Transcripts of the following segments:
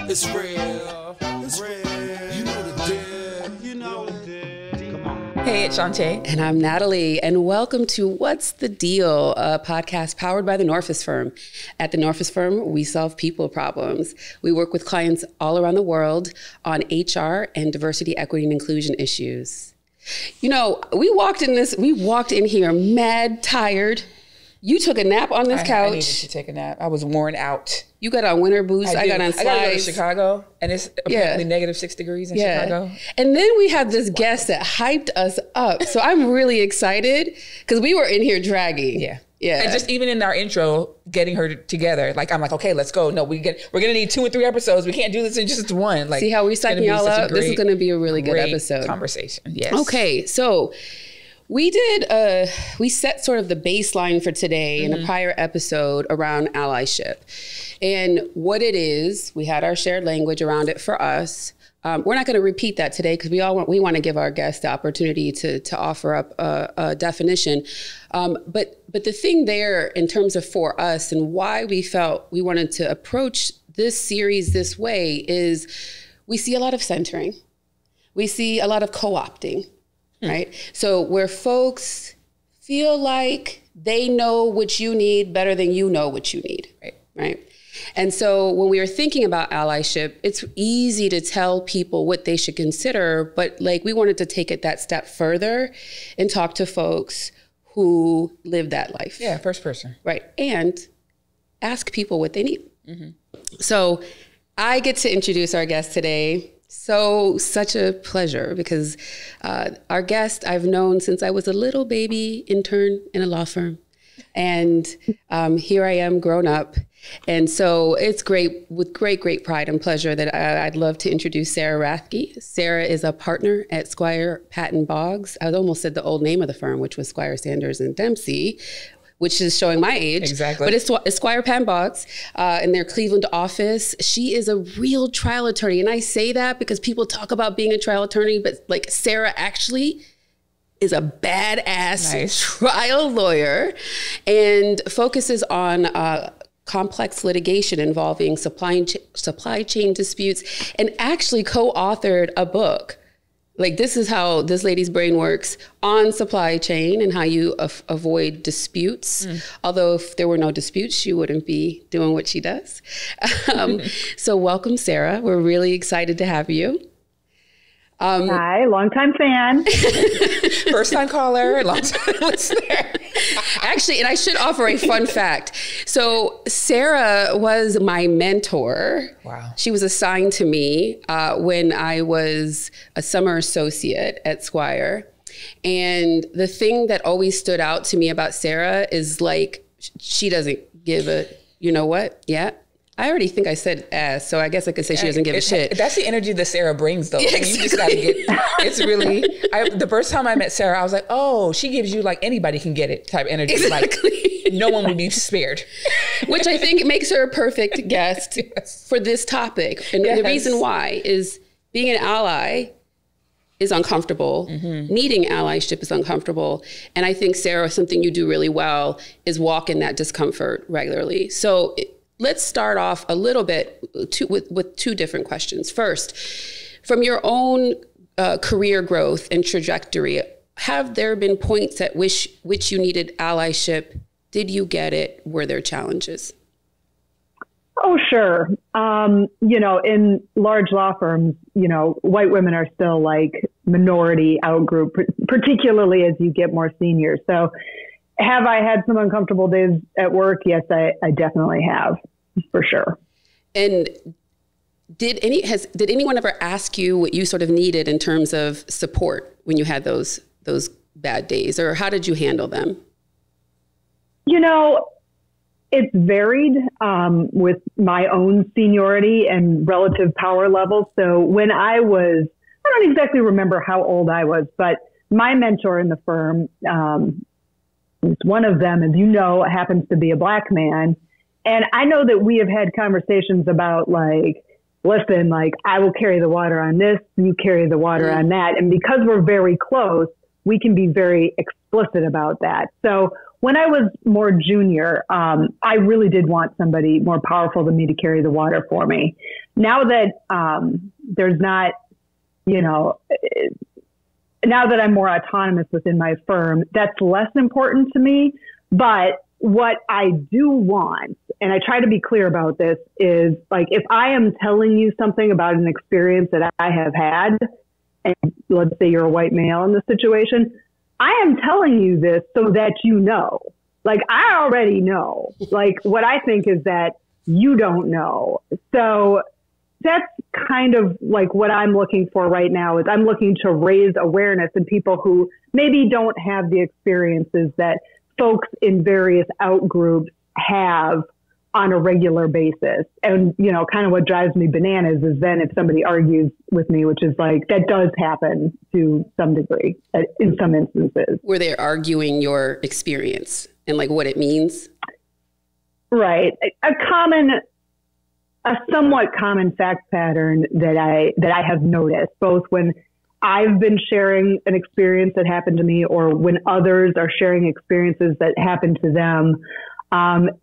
It's real. It's real. You know the deal. You know the deal. Come on. Hey, it's Shanté. And I'm Natalie, and welcome to What's the Deal, a podcast powered by the Norfus Firm. At the Norfus Firm, we solve people problems. We work with clients all around the world on HR and diversity, equity, and inclusion issues. You know, we walked in here mad tired. You took a nap on this couch. I needed to take a nap. I was worn out. You got on winter boots. I got on slides. I got to go to Chicago, and it's apparently negative 6 degrees in Chicago. And then we had this guest that hyped us up. So I'm really excited because we were in here dragging. Yeah. And just even in our intro, getting her together, like I'm like, okay, let's go. No, we're gonna need 2 and 3 episodes. We can't do this in just one. Like, see how we psyching y'all up? This is gonna be a really good episode. Conversation. Yes. Okay, so we set sort of the baseline for today in a prior episode around allyship. And what it is, we had our shared language around it for us. We're not going to repeat that today because we want to give our guests the opportunity to offer up a definition. But the thing there in terms of for us and why we felt we wanted to approach this series this way is we see a lot of centering. We see a lot of co-opting. Right? So where folks feel like they know what you need better than you know what you need. Right? And so when we were thinking about allyship, it's easy to tell people what they should consider, but like we wanted to take it that step further and talk to folks who live that life. Yeah, first person. Right. And ask people what they need. So I get to introduce our guest today. So such a pleasure because our guest I've known since I was a little baby intern in a law firm. And here I am grown up. And so it's great, with great pride and pleasure that I'd love to introduce Sarah Rathke. Sarah is a partner at Squire Patton Boggs. I almost said the old name of the firm, which was Squire Sanders and Dempsey, which is showing my age. Exactly. But it's Squire Patton Boggs in their Cleveland office. She is a real trial attorney. And I say that because people talk about being a trial attorney, but like Sarah actually is a badass trial lawyer and focuses on complex litigation involving supply chain disputes, and actually co-authored a book. Like, this is how this lady's brain works on supply chain and how you avoid disputes. Although if there were no disputes, she wouldn't be doing what she does. So welcome, Sarah. We're really excited to have you. Hi, longtime fan. First time caller, long time listener. Actually, and I should offer a fun fact. So Sarah was my mentor. Wow. She was assigned to me when I was a summer associate at Squire. And the thing that always stood out to me about Sarah is like, she doesn't give a, you know what? Yeah. I already think I said ass, so I guess I could say she doesn't give a shit. That's the energy that Sarah brings, though. Exactly. You just gotta get. It's really. the first time I met Sarah, I was like, "Oh, she gives you like anybody can get it type energy. Exactly. Like no one would be spared." Which I think makes her a perfect guest for this topic. And the reason why is being an ally is uncomfortable. Needing allyship is uncomfortable. And I think, Sarah, something you do really well is walk in that discomfort regularly. So let's start off a little bit with 2 different questions. First, from your own career growth and trajectory, have there been points at which you needed allyship? Did you get it? Were there challenges? Oh, sure. In large law firms, white women are still like minority outgroup, particularly as you get more senior. So have I had some uncomfortable days at work? Yes, I definitely have, for sure. And did anyone ever ask you what you sort of needed in terms of support when you had those bad days, or how did you handle them? It's varied with my own seniority and relative power levels. So when I don't exactly remember how old I was, but my mentor in the firm, one of them, as you know, happens to be a Black man. And I know that we have had conversations about like, listen, like I will carry the water on this, you carry the water on that. And because we're very close, we can be very explicit about that. So when I was more junior, I really did want somebody more powerful than me to carry the water for me. now that there's not, you know, now that I'm more autonomous within my firm, that's less important to me. But what I do want, and I try to be clear about this, is like, if I am telling you something about an experience that I have had, and let's say you're a white male in this situation, I am telling you this so that you know. Like, I already know. Like, what I think is that you don't know. So that's kind of like what I'm looking for right now, is I'm looking to raise awareness in people who maybe don't have the experiences that folks in various out groups have on a regular basis. And, you know, kind of what drives me bananas is then if somebody argues with me, which is like, that does happen to some degree in some instances. Where they're arguing your experience and like what it means. Right. A somewhat common fact pattern that I have noticed, both when I've been sharing an experience that happened to me or when others are sharing experiences that happened to them,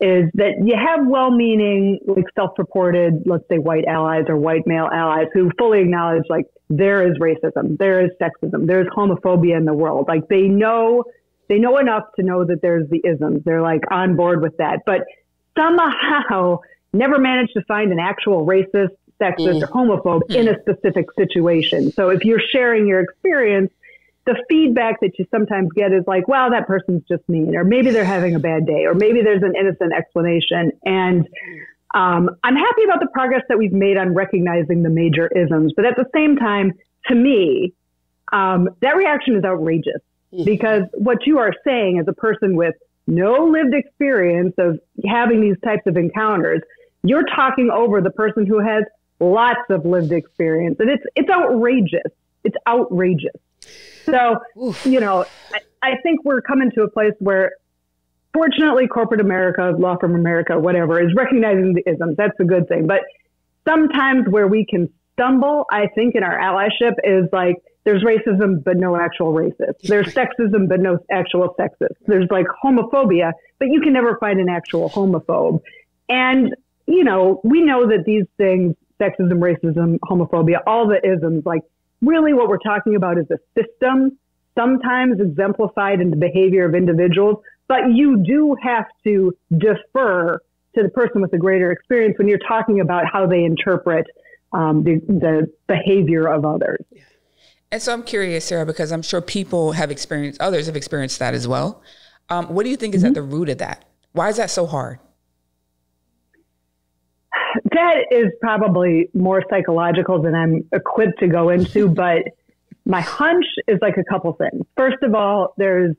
is that you have well-meaning, like self-reported, let's say white allies or white male allies who fully acknowledge like there is racism, there is sexism, there's homophobia in the world. Like they know enough to know that there's the isms. They're like on board with that, but somehow never managed to find an actual racist, sexist, or homophobe in a specific situation. So if you're sharing your experience, the feedback that you sometimes get is like, wow, that person's just mean, or maybe they're having a bad day, or maybe there's an innocent explanation. And I'm happy about the progress that we've made on recognizing the major isms. But at the same time, to me, that reaction is outrageous, because what you are saying as a person with no lived experience of having these types of encounters, you're talking over the person who has lots of lived experience. And it's outrageous. It's outrageous. So, you know, I think we're coming to a place where, fortunately, corporate America, law firm America, whatever, is recognizing the isms. That's a good thing. But sometimes where we can stumble, I think, in our allyship is like, there's racism, but no actual racist. There's sexism, but no actual sexist. There's like homophobia, but you can never find an actual homophobe. And, you know, we know that these things, sexism, racism, homophobia, all the isms, like, really what we're talking about is a system, sometimes exemplified in the behavior of individuals, but you do have to defer to the person with the greater experience when you're talking about how they interpret the behavior of others. And so I'm curious, Sarah, because I'm sure others have experienced that as well. What do you think is at the root of that? Why is that so hard? That is probably more psychological than I'm equipped to go into, but my hunch is like a couple things. First of all, there's,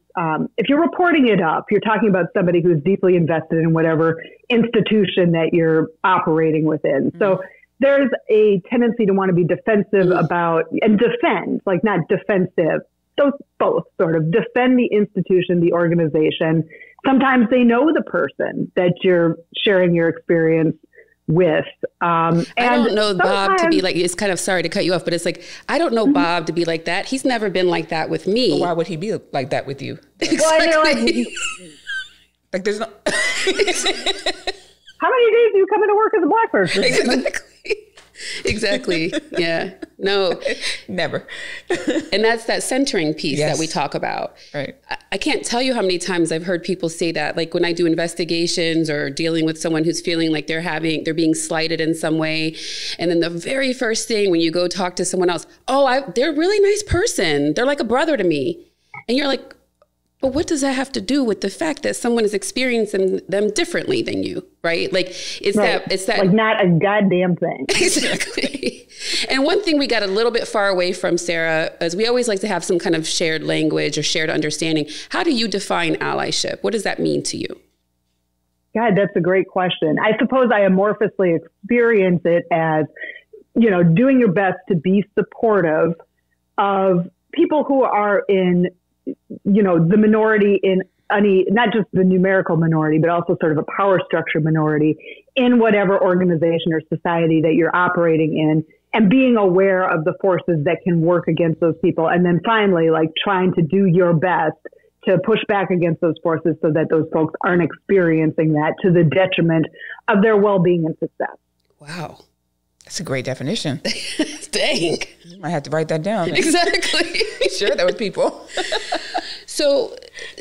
if you're reporting it up, you're talking about somebody who's deeply invested in whatever institution that you're operating within. So there's a tendency to want to be defensive about and defend, like not defensive. So both sort of defend the institution, the organization. Sometimes they know the person that you're sharing your experience with. I don't know Bob to be like, it's kind of, sorry to cut you off, but it's like, I don't know Bob to be like that. He's never been like that with me. But why would he be like that with you? Exactly. Like there's no. How many days do you come into work as a black person? Exactly. Yeah. No. Never. And that's that centering piece that we talk about. Right. I can't tell you how many times I've heard people say that, like when I do investigations or dealing with someone who's feeling like they're being slighted in some way. And then the very first thing when you go talk to someone else, they're a really nice person. They're like a brother to me. And you're like, but what does that have to do with the fact that someone is experiencing them differently than you, right? Like it's that like not a goddamn thing. Exactly. And one thing we got a little bit far away from, Sarah, is we always like to have some kind of shared language or shared understanding. How do you define allyship? What does that mean to you? God, that's a great question. I suppose I amorphously experience it as, you know, doing your best to be supportive of people who are in, you know, the minority in any, not just the numerical minority, but also sort of a power structure minority in whatever organization or society that you're operating in, and being aware of the forces that can work against those people. And then finally, like trying to do your best to push back against those forces so that those folks aren't experiencing that to the detriment of their well-being and success. Wow. That's a great definition. Dang. You might have to write that down. Exactly. Share that with people. So,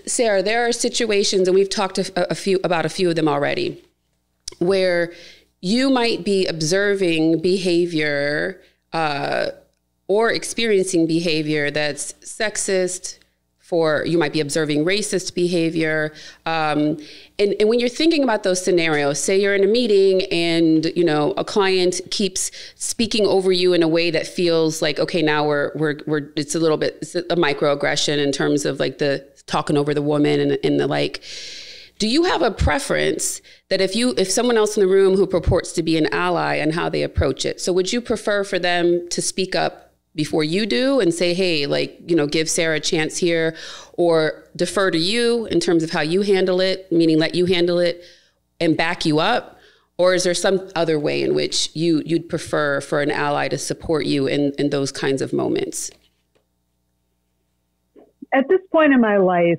Sarah, there are situations, and we've talked about a few of them already, where you might be observing behavior or experiencing behavior that's sexist. You might be observing racist behavior. And when you're thinking about those scenarios, say you're in a meeting and, a client keeps speaking over you in a way that feels like, okay, now it's a microaggression in terms of like the talking over the woman and the like. Do you have a preference that if someone else in the room who purports to be an ally and how they approach it? So would you prefer for them to speak up before you do and say, hey, give Sarah a chance here, or defer to you in terms of how you handle it, meaning let you handle it and back you up? Or is there some other way in which you'd prefer for an ally to support you in those kinds of moments? At this point in my life,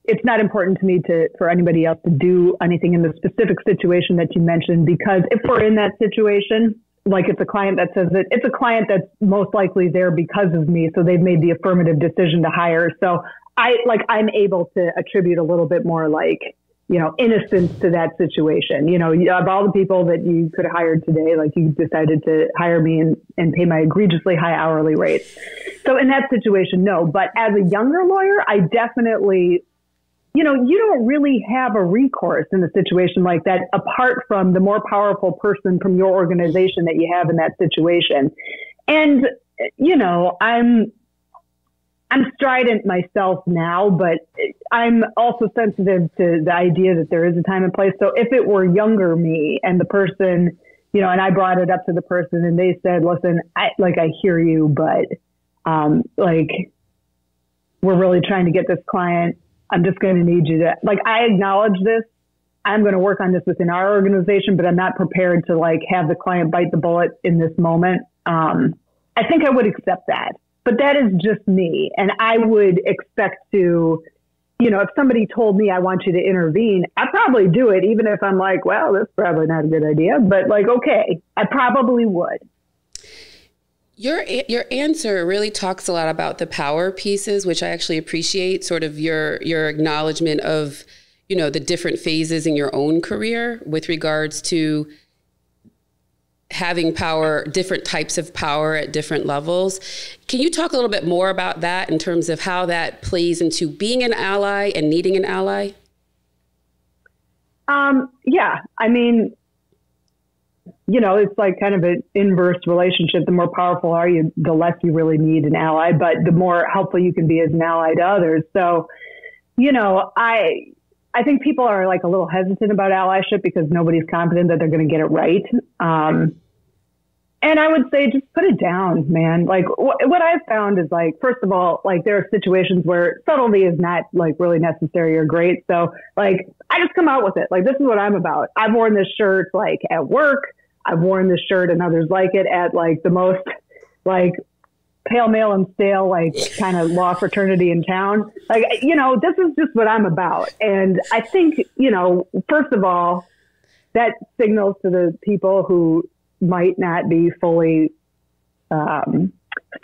it's not important to me for anybody else to do anything in the specific situation that you mentioned, because if we're in that situation, like it's a client that says that it's a client that's most likely there because of me. So they've made the affirmative decision to hire. So I'm able to attribute a little bit more innocence to that situation. Of all the people that you could have hired today, you decided to hire me and pay my egregiously high hourly rate. So in that situation, no. But as a younger lawyer, I definitely, you don't really have a recourse in a situation like that, apart from the more powerful person from your organization that you have in that situation. And, I'm strident myself now, but I'm also sensitive to the idea that there is a time and place. So if it were younger me and the person, and I brought it up to the person and they said, listen, I hear you, but, we're really trying to get this client. I'm just going to need you to, I acknowledge this. I'm going to work on this within our organization, but I'm not prepared to have the client bite the bullet in this moment. I think I would accept that, but that is just me. And I would expect to, if somebody told me I want you to intervene, I'd probably do it, even if I'm like, well, that's probably not a good idea, but okay, I probably would. Your answer really talks a lot about the power pieces, which I actually appreciate, sort of your acknowledgement of, the different phases in your own career with regards to having power, different types of power at different levels. Can you talk a little bit more about that in terms of how that plays into being an ally and needing an ally? Yeah, I mean, it's kind of an inverse relationship. The more powerful are you, the less you really need an ally, but the more helpful you can be as an ally to others. So, I think people are a little hesitant about allyship because nobody's confident that they're going to get it right. And I would say, just put it down, man. What I've found is first of all, there are situations where subtlety is not really necessary or great. So I just come out with it. This is what I'm about. I've worn this shirt at work. I've worn this shirt and others like it at the most pale, male and stale, kind of law fraternity in town. This is just what I'm about. And I think, first of all, that signals to the people who might not be fully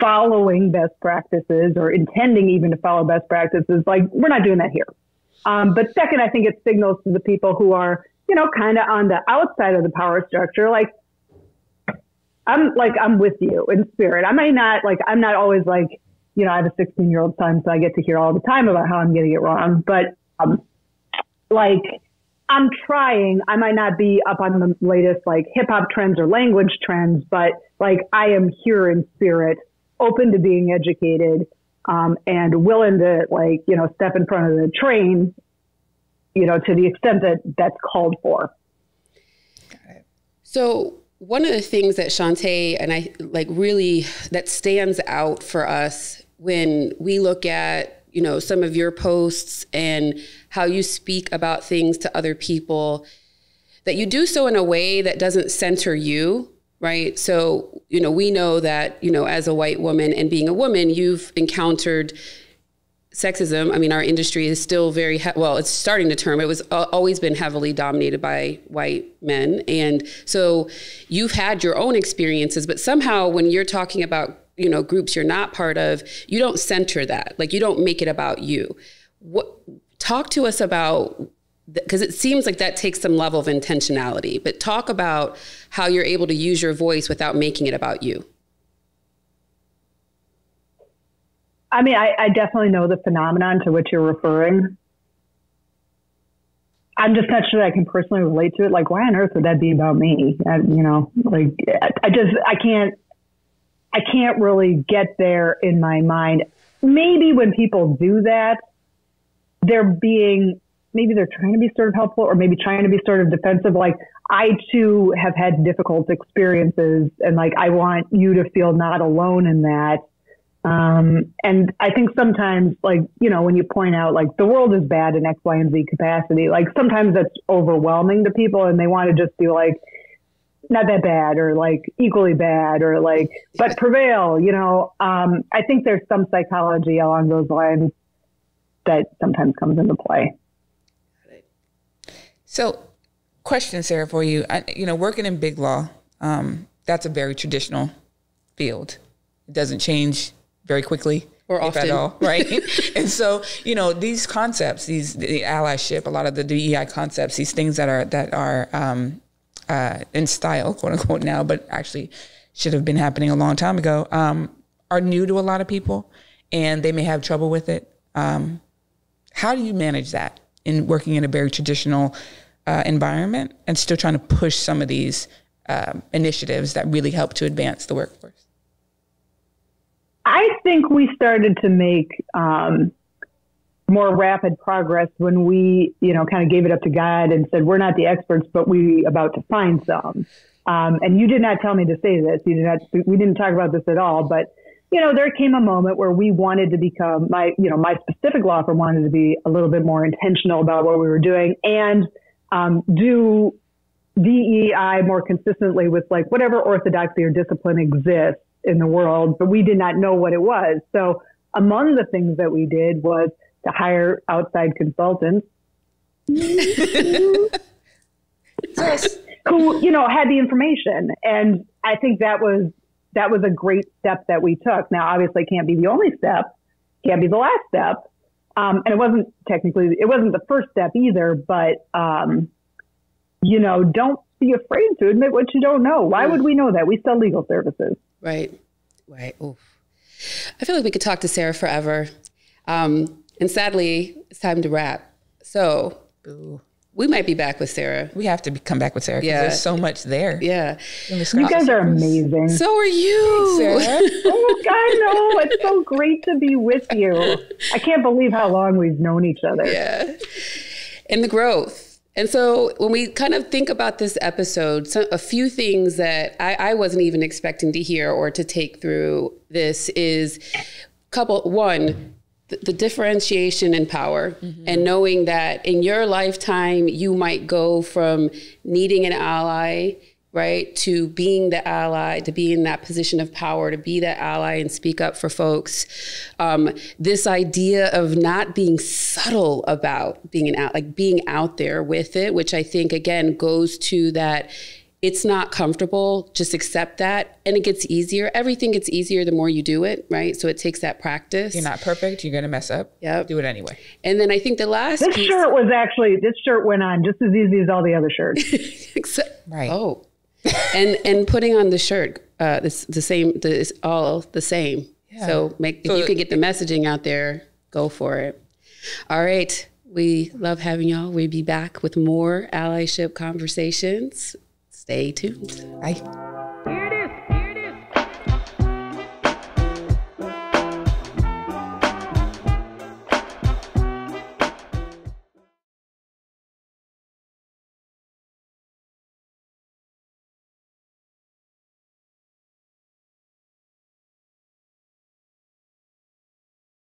following best practices or intending even to follow best practices. We're not doing that here. But second, I think it signals to the people who are, kind of on the outside of the power structure. I'm with you in spirit. I may not I'm not always I have a 16-year-old son, so I get to hear all the time about how I'm getting it wrong. But I'm trying. I might not be up on the latest hip hop trends or language trends, but I am here in spirit, open to being educated, and willing to step in front of the train, to the extent that that's called for. Got it. So one of the things that Shanté and I really that stands out for us when we look at, some of your posts and how you speak about things to other people, that you do so in a way that doesn't center you, right? So, we know that, as a white woman and being a woman, you've encountered sexism, I mean, our industry is still very, well, it's starting to turn. It was always been heavily dominated by white men. And so you've had your own experiences, but somehow when you're talking about, you know, groups you're not part of, you don't center that. Like, you don't make it about you. Talk to us about, because it seems like that takes some level of intentionality, but talk about how you're able to use your voice without making it about you. I mean, I definitely know the phenomenon to which you're referring. I'm just not sure I can personally relate to it. Like, why on earth would that be about me? You know, like, I can't really get there in my mind. Maybe when people do that, maybe they're trying to be sort of helpful, or maybe trying to be sort of defensive. Like, I too have had difficult experiences, and like, I want you to feel not alone in that. And I think sometimes, like, you know, when you point out like the world is bad in X, Y, and Z capacity, like sometimes that's overwhelming to people, and they want to just be like, not that bad, or like equally bad, or like, but prevail, you know. I think there's some psychology along those lines that sometimes comes into play. So, question, Sarah, for you. You know, working in big law, that's a very traditional field. It doesn't change very quickly, or often, if at all, right? And so, you know, these concepts, the allyship, a lot of the DEI concepts, these things that are in style, quote unquote, now, but actually should have been happening a long time ago, are new to a lot of people, and they may have trouble with it. How do you manage that in working in a very traditional environment and still trying to push some of these initiatives that really help to advance the workforce? I think we started to make more rapid progress when we, you know, kind of gave it up to God and said, we're not the experts, but we about to find some. And you did not tell me to say this. We didn't talk about this at all, but, you know, there came a moment where we wanted to become, my specific law firm wanted to be a little bit more intentional about what we were doing, and do DEI more consistently with like whatever orthodoxy or discipline exists in the world, but we did not know what it was. So among the things that we did was to hire outside consultants who, you know, had the information. And I think that was a great step that we took. Now, obviously it can't be the only step, can't be the last step. And it wasn't the first step either, but, you know, don't be afraid to admit what you don't know. Why would we know that? We sell legal services. Right. Oof. I feel like we could talk to Sarah forever. And sadly, it's time to wrap. So we might be back with Sarah. We have to come back with Sarah, because there's so much there. Yeah. You guys are amazing. So are you. Thanks, Sarah. Oh, I know. It's so great to be with you. I can't believe how long we've known each other. Yeah. And the growth. And so when we kind of think about this episode, a few things that I wasn't even expecting to hear or to take through this is one, the differentiation in power, and knowing that in your lifetime, you might go from needing an ally, right, to being the ally, to be in that position of power, to be that ally and speak up for folks. This idea of not being subtle about being being out there with it, which I think, again, goes to that it's not comfortable, just accept that. And it gets easier. Everything gets easier the more you do it, right? So it takes that practice. You're not perfect. You're going to mess up. Yep. Do it anyway. And then I think the last This shirt went on just as easy as all the other shirts. Right. Oh. and putting on the shirt, it's all the same. Yeah. So if you can get the messaging out there, go for it. All right. We love having y'all. We'll be back with more allyship conversations. Stay tuned. Bye.